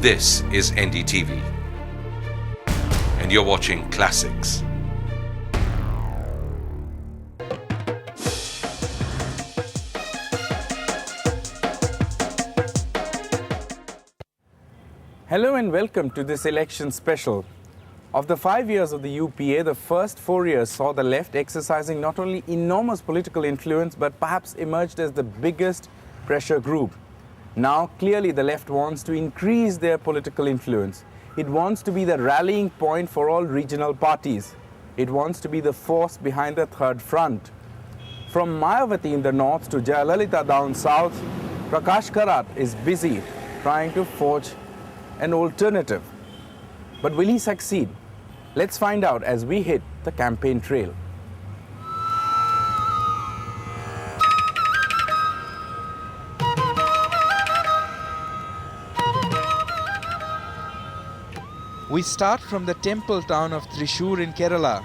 This is NDTV, and you're watching Classics. Hello and welcome to this election special. Of the 5 years of the UPA, the first 4 years saw the left exercising not only enormous political influence but perhaps emerged as the biggest pressure group. Now, clearly the left wants to increase their political influence. It wants to be the rallying point for all regional parties. It wants to be the force behind the third front. From Mayawati in the north to Jayalalitha down south, Prakash Karat is busy trying to forge an alternative. But will he succeed? Let's find out as we hit the campaign trail. We start from the temple town of Thrissur in Kerala.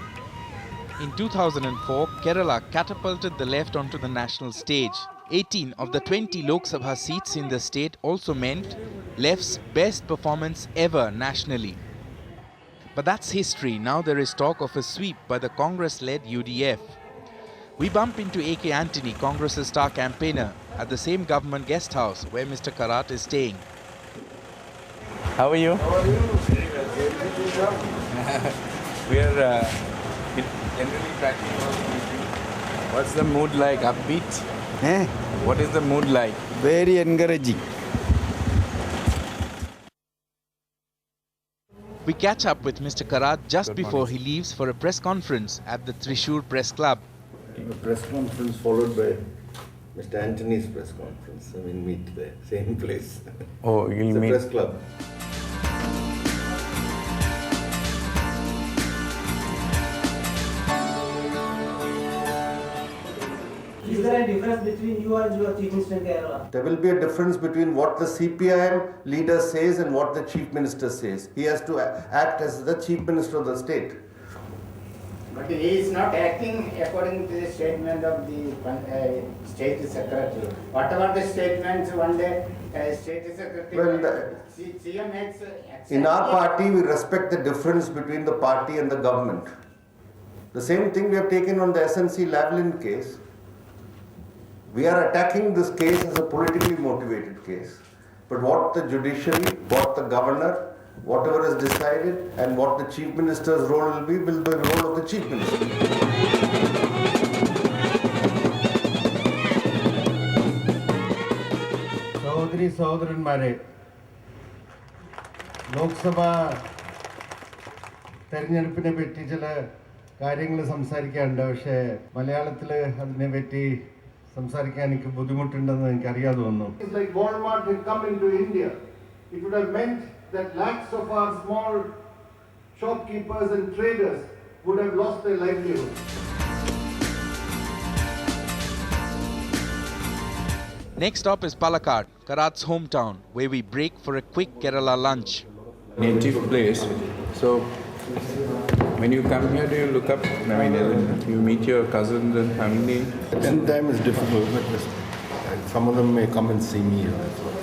In 2004, Kerala catapulted the left onto the national stage. 18 of the 20 Lok Sabha seats in the state also meant left's best performance ever nationally. But that's history. Now there is talk of a sweep by the Congress-led UDF. We bump into A.K. Antony, Congress's star campaigner, at the same government guest house where Mr. Karat is staying. How are you? How are you? We are generally tracking about meeting. What's the mood like? Upbeat? What is the mood like? Very encouraging. We catch up with Mr. Karat just before he leaves for a press conference at the Thrissur Press Club. A press conference followed by Mr. Antony's press conference. I mean, meet there, same place. Oh, you'll it's meet. A press club. Is there a difference between you and your Chief Minister in Kerala? There will be a difference between what the CPIM leader says and what the Chief Minister says. He has to act as the Chief Minister of the state. But he is not acting according to the statement of the State Secretary. Whatever the statements one day State Secretary, Well, CM makes. In our party, we respect the difference between the party and the government. The same thing we have taken on the SNC Lavalin case. We are attacking this case as a politically motivated case. But what the judiciary, what the governor, whatever is decided, and what the Chief Minister's role will be the role of the Chief Minister. സഹോദരി സഹോദരന്മാരെ, ലോക്സഭ തെരഞ്ഞെടുപ്പിനെ പറ്റി ചില കാര്യങ്ങൾ സംസാരിക്കാനുണ്ട്. പക്ഷേ മലയാളത്തിൽ അതിനെപ്പറ്റി സംസാരിക്കാൻ എനിക്ക് ബുദ്ധിമുട്ടുണ്ടെന്ന് എനിക്കറിയാതെ വന്നു. It's like Walmart had come into India. It would have meant that lakhs of our small shopkeepers and traders would have lost their livelihood. Next stop is Palakkad, Karat's hometown, where we break for a quick Kerala lunch. Native place. So when you come here, do you look up? I mean, you meet your cousins and family. At time is difficult, but some of them may come and see me.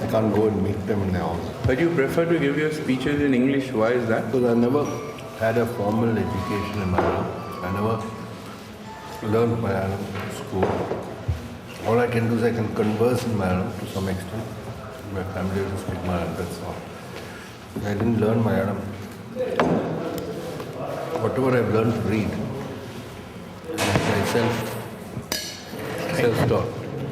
I can't go and meet them in their house. But you prefer to give your speeches in English. Why is that? Because I never had a formal education in Malayalam. I never learned Malayalam in school. All I can do is I can converse in Malayalam to some extent. My family will speak Malayalam, that's all. I didn't learn Malayalam. Whatever I've learned to read, I self-taught.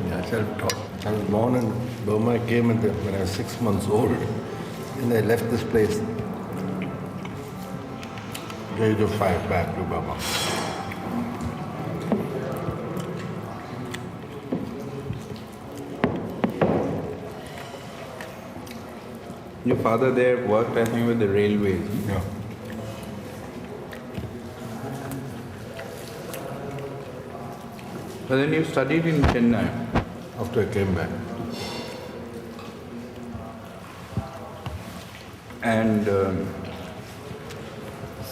Yeah, self-taught. I was born in Burma. I came when I was 6 months old, and I left this place at the age of 5 back to Burma. Your father there worked, I think, with the railways. Yeah. But then you studied in Chennai. After I came back. And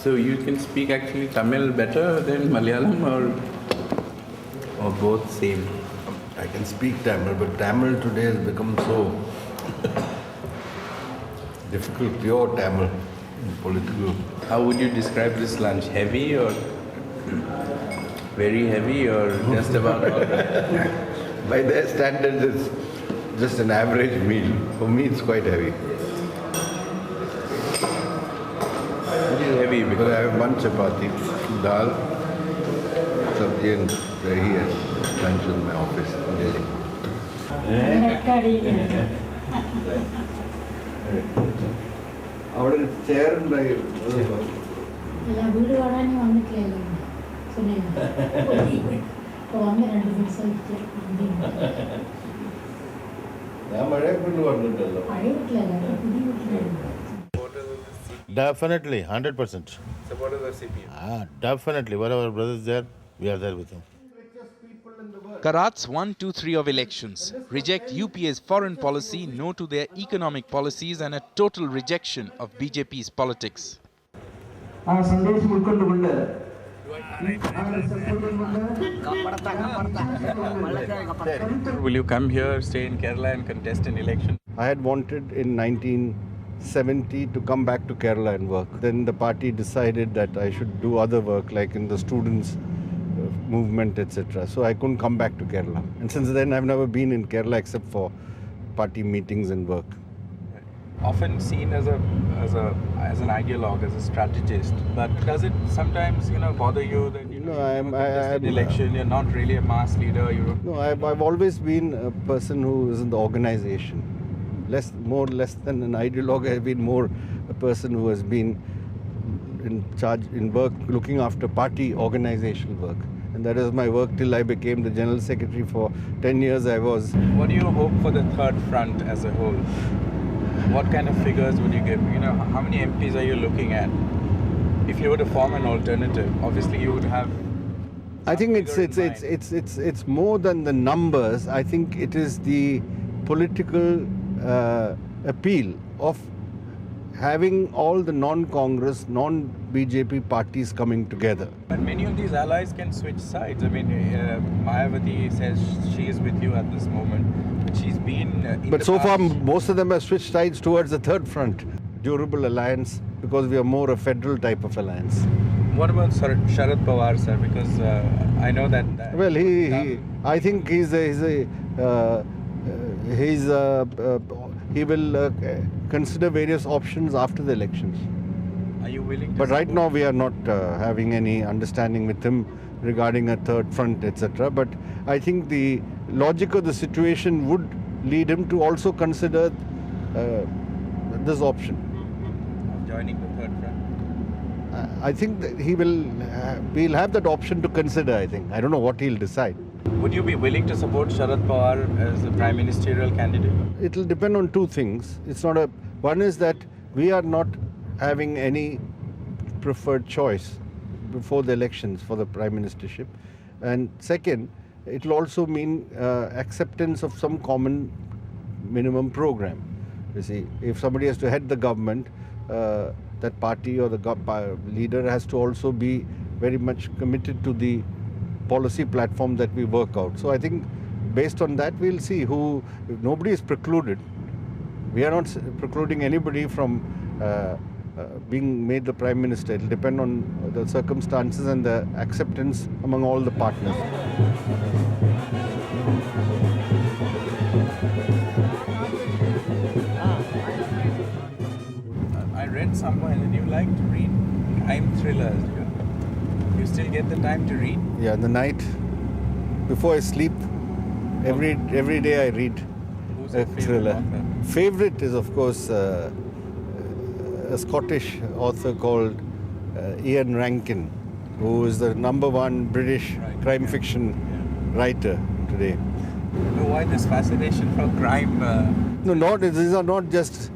so you can speak actually Tamil better than Malayalam, or both same? I can speak Tamil, but Tamil today has become so difficult, pure Tamil, political. How would you describe this lunch? Heavy or very heavy or just about all right? By their standards, it's just an average meal. For me, it's quite heavy. It is heavy Because because I have one chapati, dal, sabji and dahi and lunch in my office in Delhi. അവിടെ ഒരു chair ഉണ്ടായിരുന്നു. അല്ല വീട് കാണാൻ വന്നിട്ടില്ലല്ലോ ഇപ്പോൾ വന്ന് 2 ദിവസം ഞാൻ മഴയെ കൊണ്ട് വന്നിട്ടല്ലോ. പഴയ വീട്ടിലല്ല പുതിയ വീട്ടിലായിരുന്നു. Definitely, 100%. supporters of CPM. Definitely, wherever brother is there, we are there with him. Karat's 1, 2, 3 of elections reject UPA's foreign policy, no to their economic policies, and a total rejection of BJP's politics. Will you come here, stay in Kerala and contest an election? I had wanted in 1970 to come back to Kerala and work. Then the party decided that I should do other work like in the students' movement, etc. So I couldn't come back to Kerala. And since then I've never been in Kerala except for party meetings and work. Often seen as an ideologue, as a strategist, but does it sometimes bother you that No, you contest an election, you're not really a mass leader, No, I've always been a person who is in the organization. Less than an ideologue, I've been more a person who has been in charge in work, looking after party organizational work. And that is my work till I became the General Secretary. For 10 years I was. What do you hope for the third front as a whole? What kind of figures would you give? How many MPs are you looking at? If you were to form an alternative, obviously you would have. I think it's more than the numbers. I think it is the political appeal of having all the non-Congress, non-BJP parties coming together. But many of these allies can switch sides. I mean, Mayawati says she is with you at this moment, but she's been. But so far, most of them have switched sides towards the third front, durable alliance, because we are more a federal type of alliance. What about Sharad Pawar, sir? Because I know that. Well, I think he will consider various options after the elections. Are you willing to? But right now we are not having any understanding with him regarding a third front, etc. But I think the logic of the situation would lead him to also consider this option. Joining the third front? I think that we'll have that option to consider, I think. I don't know what he'll decide. Would you be willing to support Sharad Pawar as a prime ministerial candidate? It will depend on two things. One is that we are not having any preferred choice before the elections for the prime ministership. And second, it will also mean acceptance of some common minimum program. You see, if somebody has to head the government, that party or the leader has to also be very much committed to the policy platform that we work out. So I think based on that we'll see nobody is precluded. We are not precluding anybody from being made the Prime Minister. It will depend on the circumstances and the acceptance among all the partners. I read somewhere that you like to read crime thrillers. You still get the time to read? Yeah, in the night, before I sleep, every day I read Who's a your favorite thriller. author? Favorite is, of course, a Scottish author called Ian Rankin, who is the #1 British crime fiction writer today. Why this fascination for crime? No, these are not just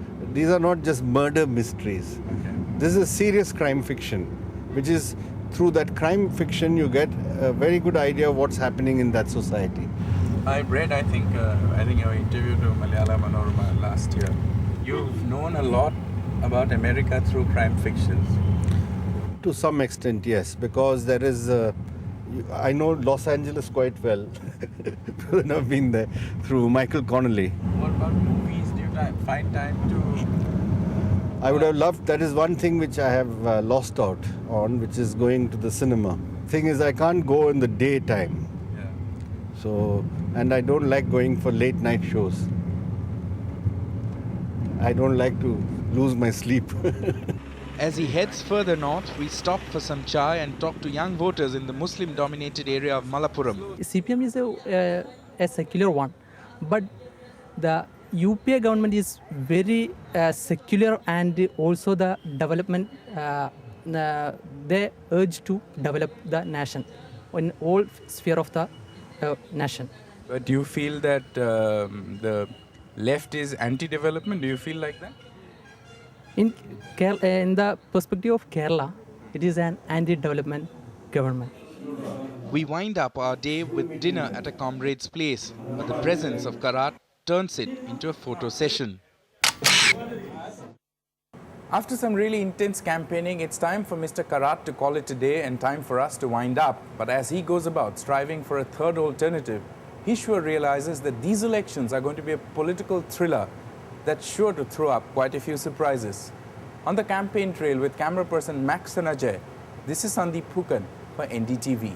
murder mysteries. Okay. This is serious crime fiction, which is through that crime fiction you get a very good idea of what's happening in that society. I've read, I think your interview to Malayalam Manorama last year. You've known a lot about America through crime fictions. To some extent, yes, because there is. I know Los Angeles quite well. I've been there through Michael Connelly. What about movies? Do you find time to I would have loved, that is one thing which I have lost out on, which is going to the cinema. Thing is, I can't go in the daytime. So, and I don't like going for late night shows. I don't like to lose my sleep. As he heads further north, we stop for some chai and talk to young voters in the Muslim-dominated area of Malappuram. CPM is a secular one, but the UPA government is very secular, and also the development, they urge to develop the nation in all sphere of the nation. But do you feel that the left is anti-development? Do you feel like that? In the perspective of Kerala, it is an anti-development government. We wind up our day with dinner at a comrade's place, but the presence of Karat turns it into a photo session. After some really intense campaigning, it's time for Mr. Karat to call it a day and time for us to wind up. But as he goes about striving for a third alternative, he sure realizes that these elections are going to be a political thriller that's sure to throw up quite a few surprises. On the campaign trail with camera person Max and Ajay, this is Sandeep Phukan for NDTV.